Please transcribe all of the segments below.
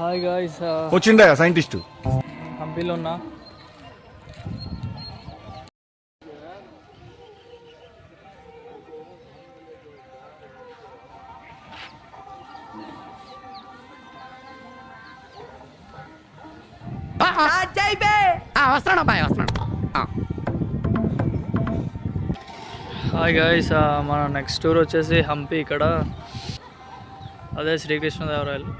Hi guys, వచ్చిండా scientist హంపీలో ఉన్నా. వస్తున్నాడు అబ్బాయి వస్తున్నాడు. హాయ్ గాయ్స్, మన నెక్స్ట్ టూర్ వచ్చేసి హంపి. ఇక్కడ అదే శ్రీకృష్ణదేవరాయలు,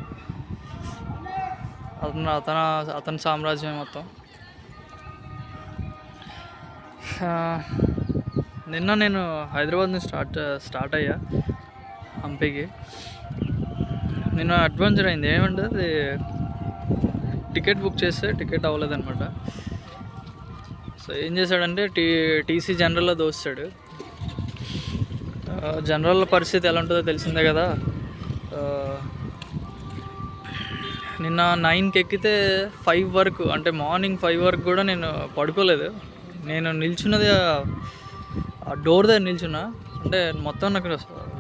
అతని సామ్రాజ్యం మొత్తం. నిన్న నేను హైదరాబాద్ నుంచి స్టార్ట్ అయ్యా హంపీకి. నిన్న అడ్వెంచర్ అయింది. ఏమంటే అది టికెట్ బుక్ చేస్తే టికెట్ అవ్వలేదన్నమాట. సో ఏం చేశాడంటే టీసీ జనరల్లో దోస్తాడు. జనరల్ పరిస్థితి ఎలా ఉంటుందో తెలిసిందే కదా. నిన్న 9కి ఎక్కితే 5 వరకు, అంటే మార్నింగ్ 5 వరకు కూడా నేను పడుకోలేదు. నేను నిల్చున్నది ఆ డోర్ దగ్గర నిల్చున్నా. అంటే మొత్తం నాకు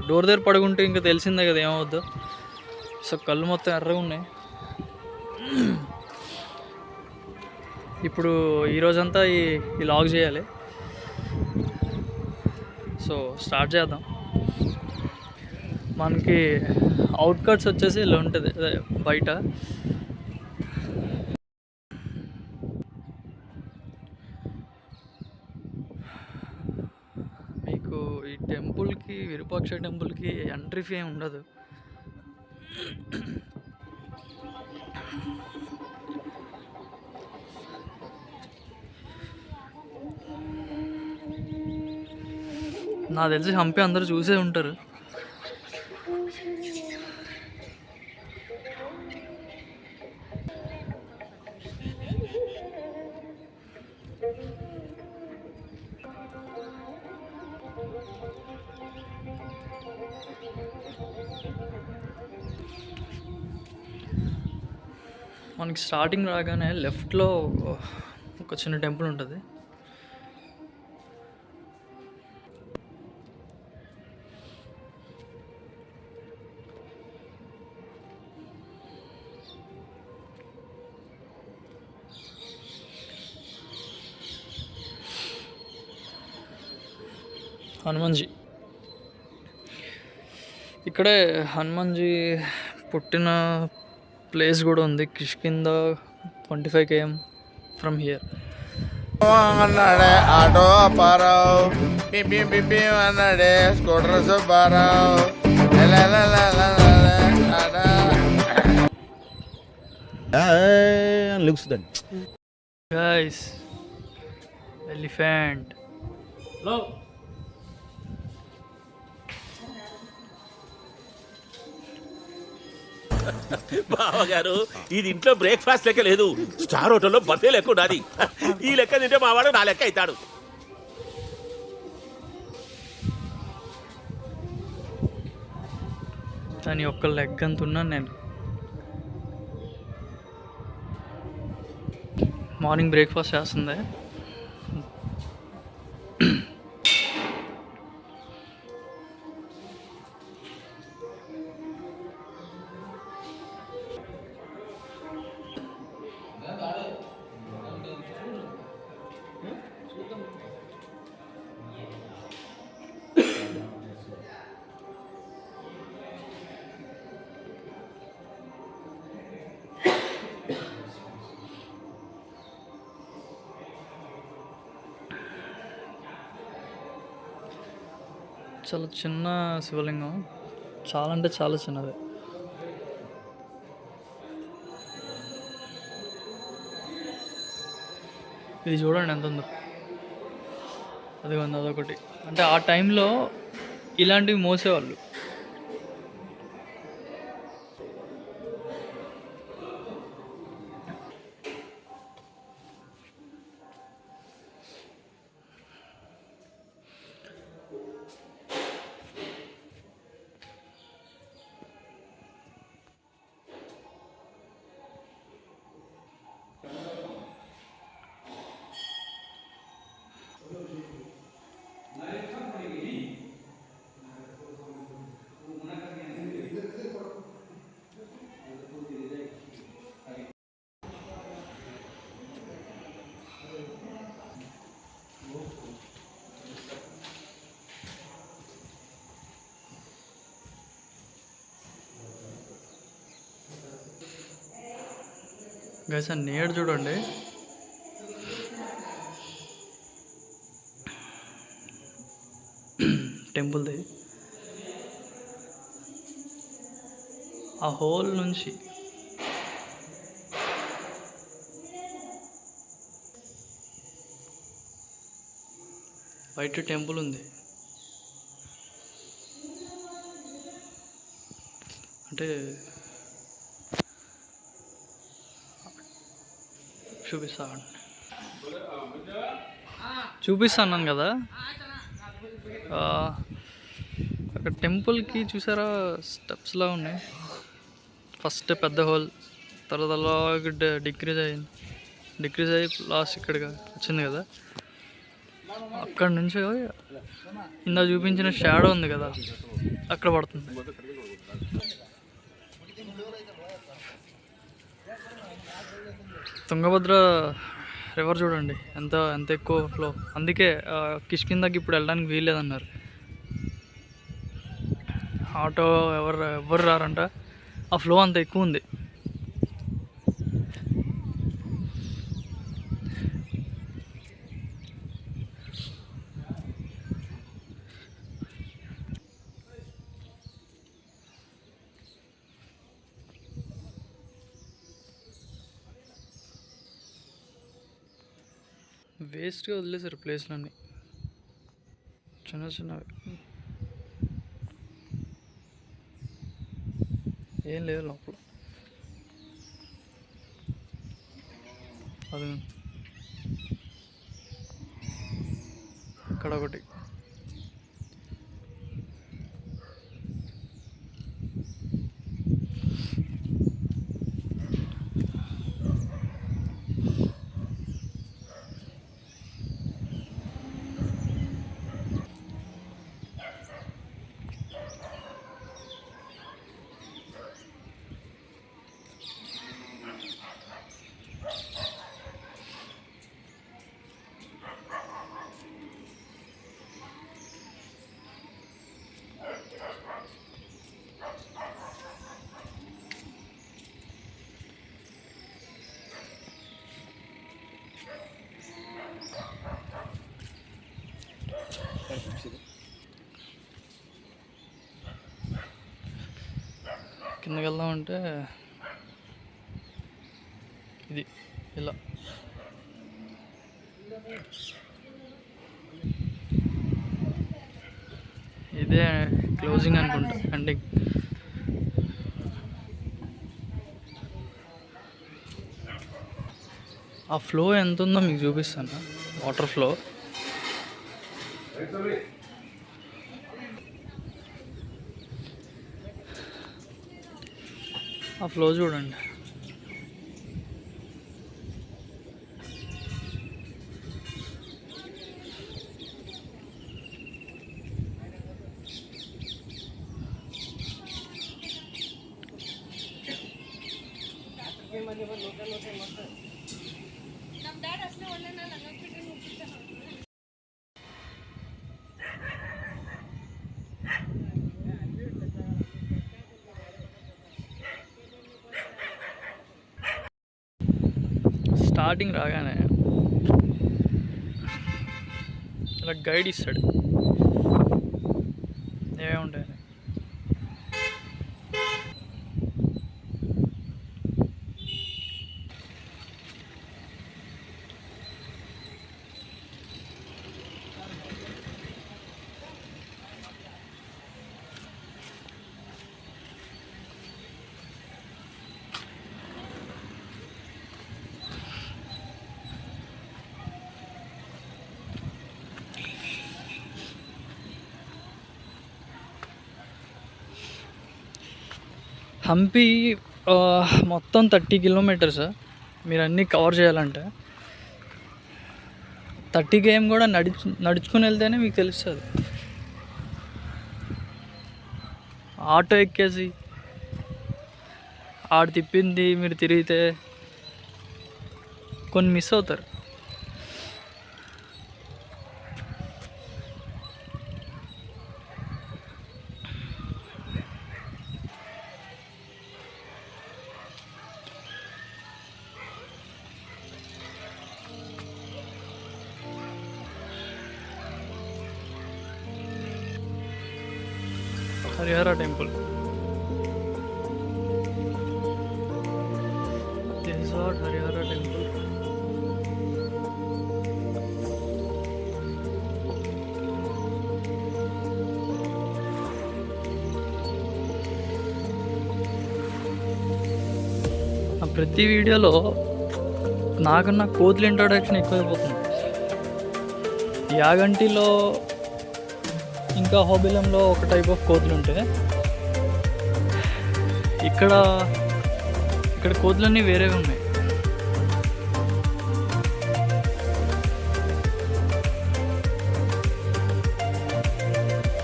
డోర్ దగ్గర పడుకుంటే ఇంకా తెలిసిందే కదా ఏమవుద్దో. సో కళ్ళు మొత్తం ఎర్రగా ఉన్నాయి. ఇప్పుడు ఈరోజంతా ఈ లాగ్ చేయాలి. సో స్టార్ట్ చేద్దాం. మనకి అవుట్కట్స్ వచ్చేసి ఇలా ఉంటుంది బయట. మీకు ఈ టెంపుల్కి, విరూపాక్ష టెంపుల్కి ఎంట్రీ ఫీ ఏమి ఉండదు. నాకు తెలిసి హంపి అందరూ చూసే ఉంటారు. మనకి స్టార్టింగ్ రాగానే లెఫ్ట్లో ఒక చిన్న టెంపుల్ ఉంటుంది. హనుమాన్జీ ఇక్కడే. హనుమాన్జీ పుట్టిన ప్లేస్ కూడా ఉంది. Kishkindha 25 km from here. అన్నాడే ఆటో అప్పారావు, పిపి పిపి అన్నాడే scooter Subbarao. Looks that guys, elephant. బావగారు, ఇది ఇంట్లో బ్రేక్ఫాస్ట్ లెక్క లేదు, స్టార్ హోటల్లో బఫే లెక్క ఉన్నది. ఈ లెక్క తింటే మావాడు నా లెక్క అవుతాడు. దాని ఒక్క లెగ్ అంత ఉన్నాను నేను. మార్నింగ్ బ్రేక్ఫాస్ట్ చేస్తుంది. చాలా చిన్న శివలింగం, చాలా అంటే చాలా చిన్నది. ఇది చూడండి ఎంత ఉందో. అది ఉంది, అదొకటి. అంటే ఆ టైంలో ఇలాంటివి మోసేవాళ్ళు. గైస్ ఆ నేడు చూడండి, టెంపుల్ది. ఆ హోల్ నుంచి బయట టెంపుల్ ఉంది. అంటే చూపిస్తాను కదా. అక్కడ టెంపుల్కి చూసారా స్టెప్స్లా ఉన్నాయి. ఫస్ట్ పెద్ద హోల్, తర్వాత అలాగే డిక్రీజ్ అయ్యి లాస్ట్ ఇక్కడికి వచ్చింది కదా. అక్కడ నుంచి ఇందా చూపించిన షాడో ఉంది కదా, అక్కడ పడుతుంది. తుంగభద్ర రివర్ చూడండి ఎంత ఎక్కువ ఫ్లో. అందుకే కిష్కిందకి ఇప్పుడు వెళ్ళడానికి వీల్లేదన్నారు. ఆటో ఎవరు రారంట, ఆ ఫ్లో అంత ఎక్కువ ఉంది. వేస్ట్గా వదిలేసారు ప్లేస్లన్నీ, చిన్నవి. ఏం లేదు లోపల. అది ఇక్కడ ఒకటి. కిందకి వెళ్దామంటే ఇది ఇలా. ఇదే క్లోజింగ్ అనుకుంటా, ఎండింగ్. ఆ ఫ్లో ఎంత ఉందో మీకు చూపిస్తాను, వాటర్ ఫ్లో. ఆ ఫ్లో చూడండి. స్టార్టింగ్ రాగానే ఇలా గైడ్ ఇస్తాడు ఏముంటాయని. హంపి మొత్తం 30 కిలోమీటర్స్. మీరు అన్నీ కవర్ చేయాలంటే 30 km కూడా నడుచుకుని వెళ్తేనే మీకు తెలుస్తుంది. ఆటో ఎక్కేసి ఆడు తిప్పింది మీరు తిరిగితే కొన్ని మిస్ అవుతారు. Harihara temple. Resort Harihara temple. ప్రతి వీడియోలో నాకన్నా కోతులు ఇంట్రొడక్షన్ ఎక్కువైపోతుంది. యాగంటిలో ఇంకా హోబిలంలో ఒక టైప్ ఆఫ్ కోతులు ఉంటాయి. ఇక్కడ కోతులన్నీ వేరేవి ఉన్నాయి.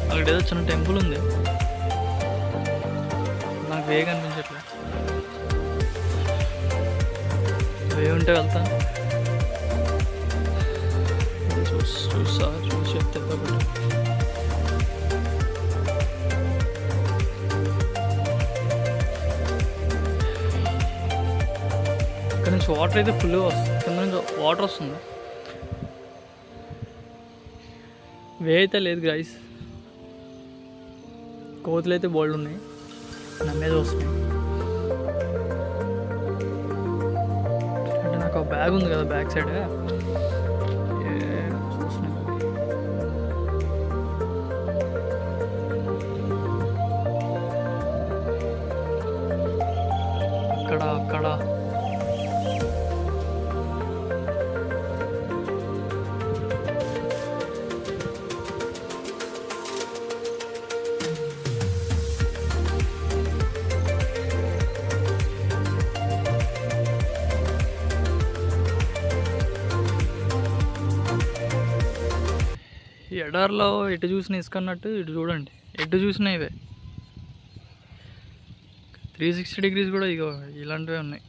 అక్కడ ఏదో చిన్న టెంపుల్ ఉంది, నాకు వేగ అనిపించట్లే. వే ఉంటే వెళ్తాను. చూసి చెప్తే ఒకటి ఇక్కడ నుంచి వాటర్ అయితే ఫుల్గా వస్తుంది, కింద నుంచి వాటర్ వస్తుంది. వే అయితే లేదు గైస్. కోతులు అయితే బోల్డ్ ఉన్నాయి, నా మీద వస్తున్నాయి. అంటే నాకు బ్యాగ్ ఉంది కదా బ్యాక్ సైడ్, అక్కడ ఈ ఎడార్లో ఎటు చూసిన ఇసుకన్నట్టు ఇటు చూడండి, ఎటు చూసినా ఇవే. 360 degrees కూడా ఇగో ఇలాంటివే ఉన్నాయి.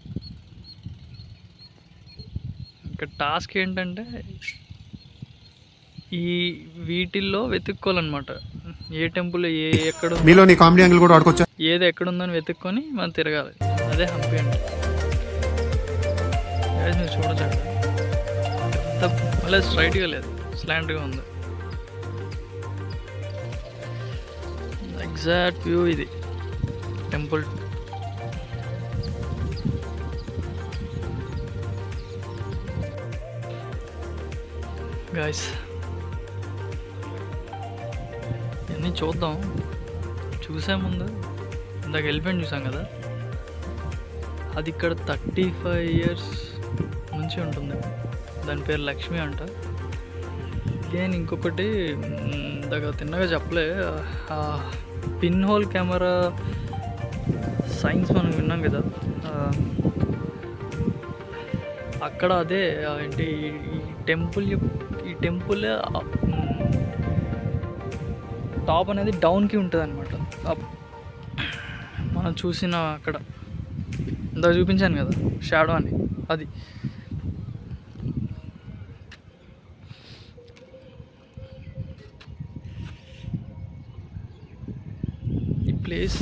ఇక్కడ టాస్క్ ఏంటంటే వీటిల్లో వెతుక్కోవాలన్నమాట. ఏ టెంపుల్ ఎక్కడ మీలో నీ కామెడీ యాంగిల్ కూడా ఆడుకోవచ్చా, ఏది ఎక్కడుందని వెతుక్కొని మనం తిరగాలి. అదే హంపి అంటే. మీరు చూడచండి, మళ్ళీ స్ట్రైట్గా లేదు, స్లాంట్గా ఉంది. ఎగ్జాక్ట్ వ్యూ ఇది టెంపుల్. గాయస్ ఇవన్నీ చూద్దాం. చూసే ముందు ఇందాక వెళ్ళిపోయింది చూసాం కదా, అది ఇక్కడ 35 years నుంచి ఉంటుంది. దాని పేరు లక్ష్మి అంట. నేను ఇంకొకటి ఇందాక తిన్నగా చెప్పలే, పిన్ హోల్ కెమెరా సైన్స్ మనం విన్నాం కదా, అక్కడ అదే ఏంటి ఈ టెంపుల్ టాప్ అనేది డౌన్కి ఉంటుంది అనమాట. మనం చూసిన అక్కడ ఇందాక చూపించాను కదా షాడో అని, అది ఈ ప్లేస్.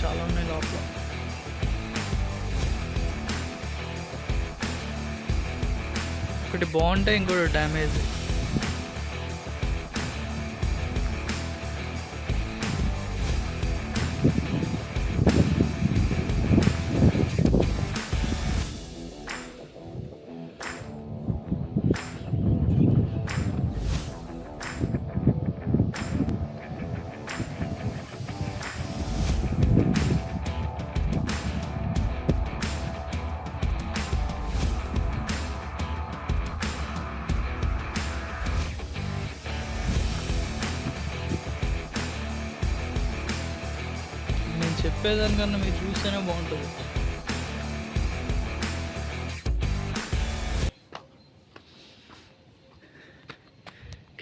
చాలా ఉన్నాయి లోపల. ఒకటి బాగుంటే ఇంకోటి డ్యామేజ్. చెప్పేదానికన్నా మీరు చూస్తేనే బాగుంటుంది.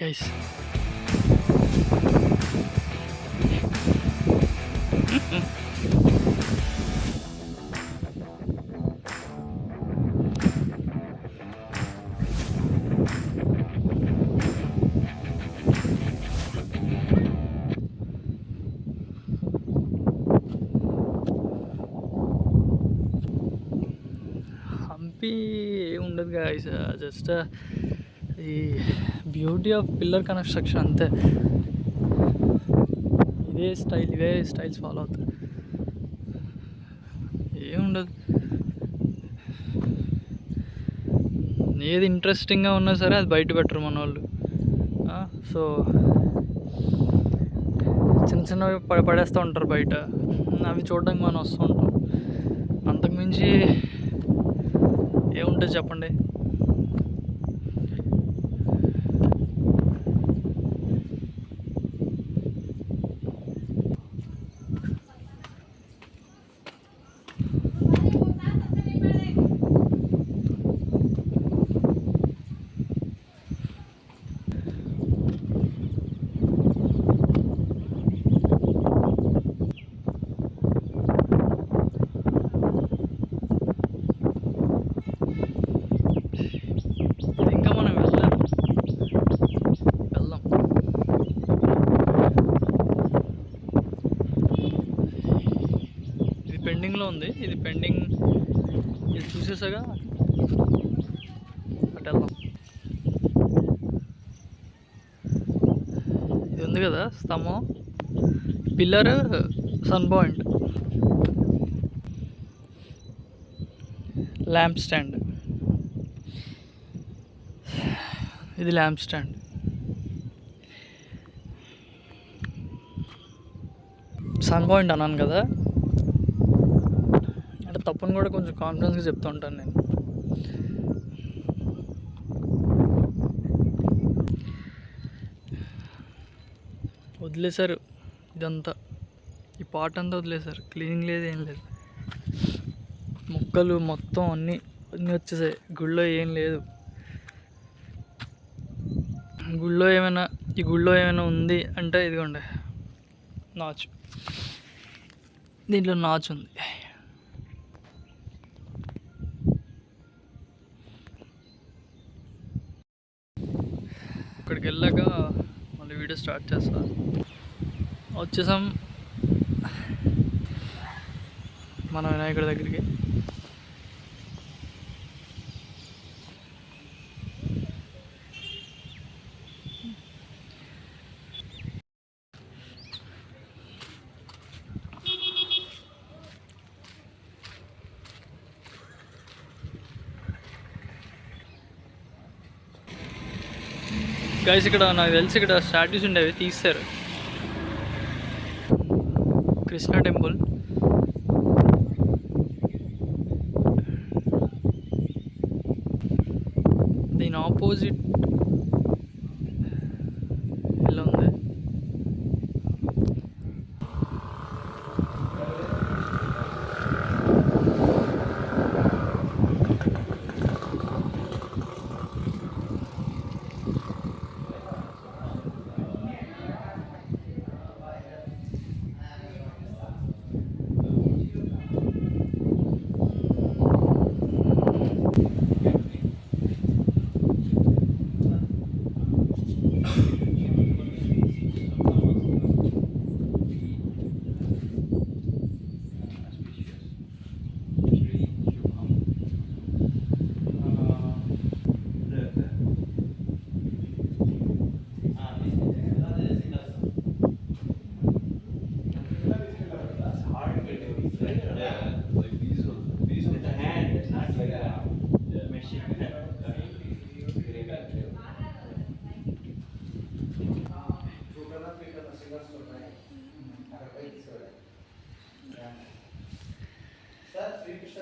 గైస్ చెప్పి ఏం ఉండదు గాయస్, జస్ట్ ఈ బ్యూటీ ఆఫ్ పిల్లర్ కన్స్ట్రక్షన్ అంతే. ఇవే స్టైల్స్ ఫాలో అవుతారు, ఏముండదు. ఏది ఇంట్రెస్టింగ్గా ఉన్నా సరే అది బయట పెట్టరు మన వాళ్ళు. సో చిన్నవి పడేస్తూ ఉంటారు బయట, అవి చూడడానికి మనం వస్తూ ఉంటాం. అంతకుమించి ఏముంటుంది చెప్పండి. ఇంకా మనం వెళ్దాం. ఇది పెండింగ్లో ఉంది, ఇది చూసేసాగా అటు వెళ్దాం. ఇది ఉంది కదా స్తంభం, pillar, sun point, lamp stand. ఇది ల్యాంప్ స్టాండ్. సన్ పాయింట్ అన్నాను కదా, అంటే తప్పని కూడా కొంచెం కాన్ఫిడెన్స్గా చెప్తూ ఉంటాను నేను. వదిలేశారు ఇదంతా, ఈ పార్ట్ అంతా వదిలేశారు, క్లీనింగ్ లేదు ఏం లేదు. మొక్కలు మొత్తం అన్నీ వచ్చేసాయి. గుళ్ళో ఏం లేదు. ఈ గుళ్ళో ఏమైనా ఉంది అంటే ఇదిగోండి నాచు, దీంట్లో నాచు ఉంది. ఇక్కడికి వెళ్ళాక మళ్ళీ వీడియో స్టార్ట్ చేస్తా. వచ్చేసాం మన వినాయకుడి దగ్గరికి. గైస్ ఇక్కడ నాకు తెలిసి ఇక్కడ స్టాట్యూస్ ఉండేవి తీస్తారు. కృష్ణ టెంపుల్, దీని ఆపోజిట్ ఇలా ఉంది.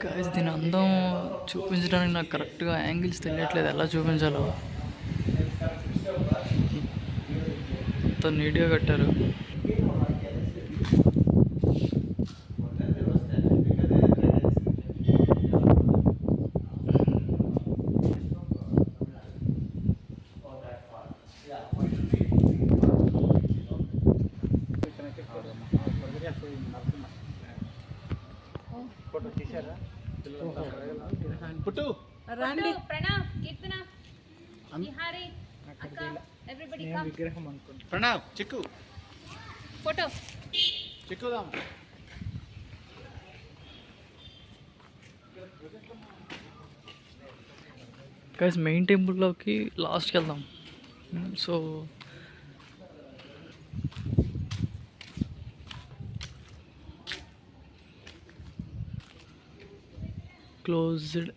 గాయస్ దీని అందం చూపించడానికి నాకు కరెక్ట్గా యాంగిల్స్ తెలియట్లేదు, ఎలా చూపించాలో. అంత నీట్గా కట్టారు. రండి ప్రణవ్ కీర్తన నిహారి అక్క ఎవ్రీబడీ కమ్ విగ్రహం అనుకుంటా. ప్రణవ్ చిక్కు ఫోటో చిక్కుదాం. గైస్ మెయిన్ టెంపుల్లోకి లాస్ట్కి వెళ్దాం. So closed.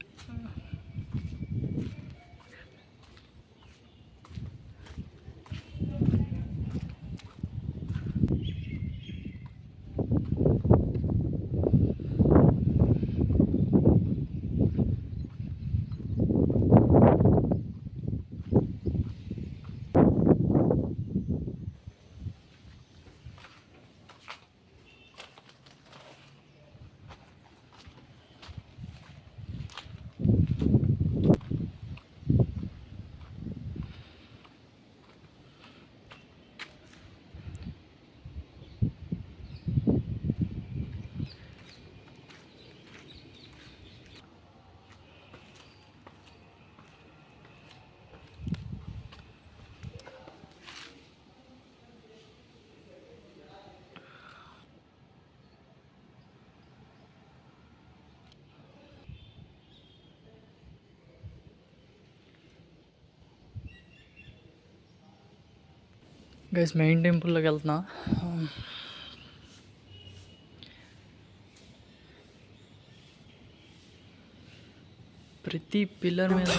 గైస్ మెయిన్ టెంపుల్లోకి వెళ్తున్నా. ప్రతి పిల్లర్ మీద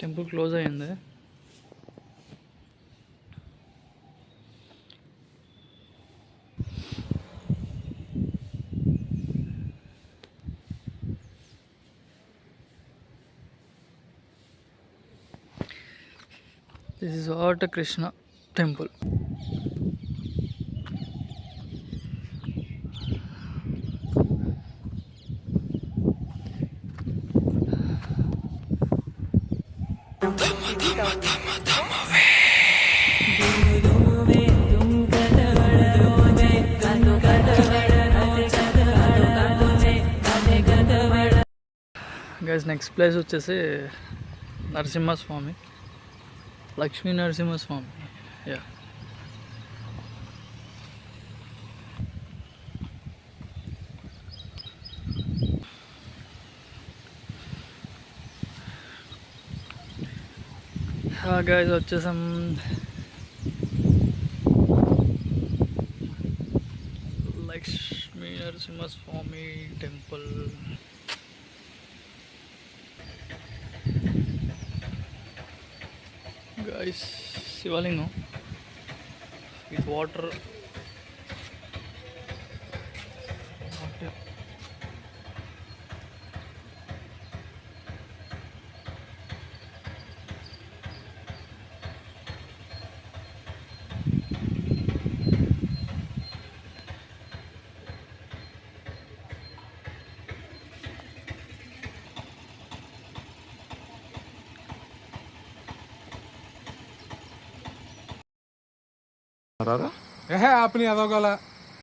టెంపుల్ క్లోజ్ అయ్యింది. This is what Krishna temple. Guys next place వచ్చేసి నరసింహస్వామి, లక్ష్మీ నరసింహస్వామి. యా గైస్ వచ్చేసాం. లక్ష్మీ నరసింహస్వామి టెంపుల్. గైస్ శివలింగం విత్ వాటర్. ఏహే ఆపని అదోగల